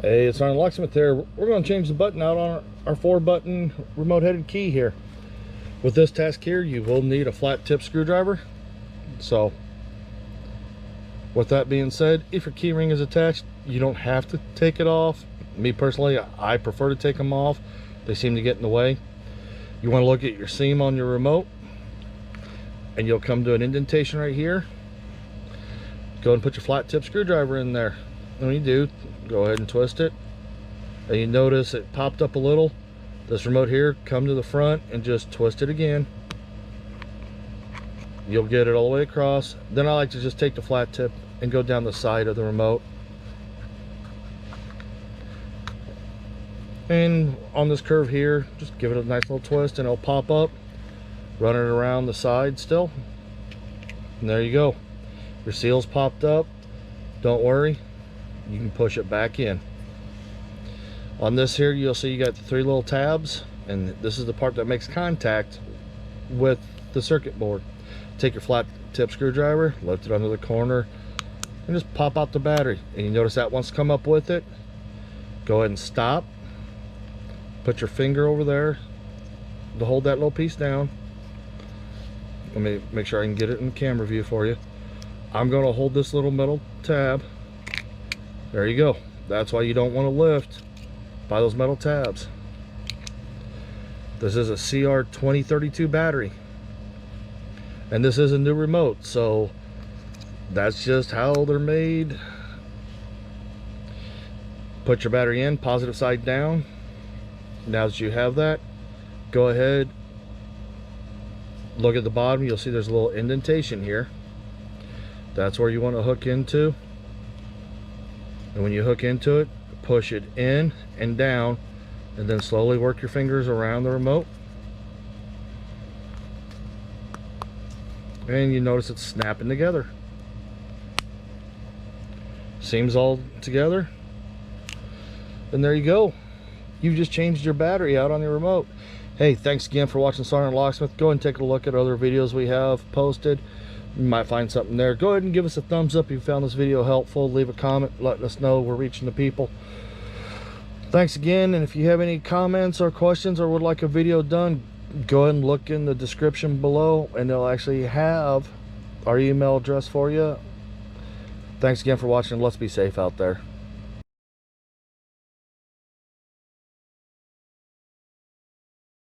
Hey, it's Locksmith there. We're going to change the button out on our 4-button remote-headed key here. With this task here, you will need a flat tip screwdriver. So, with that being said, if your key ring is attached, you don't have to take it off. Me personally, I prefer to take them off. They seem to get in the way. You want to look at your seam on your remote, and you'll come to an indentation right here. Go and put your flat tip screwdriver in there. And when you do, go ahead and twist it, and you notice it popped up a little. This remote here, come to the front and just twist it again. You'll get it all the way across. Then I like to just take the flat tip and go down the side of the remote, and on this curve here, just give it a nice little twist and it'll pop up. Run it around the side still, and there you go. Your seal's popped up. Don't worry, you can push it back in. On this here, you'll see you got the 3 little tabs, and this is the part that makes contact with the circuit board. Take your flat tip screwdriver, lift it under the corner, and just pop out the battery. And you notice that wants to come up with it. Go ahead and stop. Put your finger over there to hold that little piece down. Let me make sure I can get it in the camera view for you. I'm going to hold this little metal tab. There you go. That's why you don't want to lift by those metal tabs. This is a CR2032 battery, and this is a new remote, so that's just how they're made. Put your battery in, positive side down. Now that you have that, go ahead, look at the bottom. You'll see there's a little indentation here. That's where you want to hook into. And when you hook into it, push it in and down, and then slowly work your fingers around the remote. And you notice it's snapping together. Seams all together. And there you go. You've just changed your battery out on your remote. Hey, thanks again for watching SgtLocksmith. Go ahead and take a look at other videos we have posted. You might find something there. Go ahead and give us a thumbs up if you found this video helpful. Leave a comment letting us know we're reaching the people. Thanks again, and if you have any comments or questions or would like a video done, go ahead and look in the description below, and they'll actually have our email address for you. Thanks again for watching. Let's be safe out there.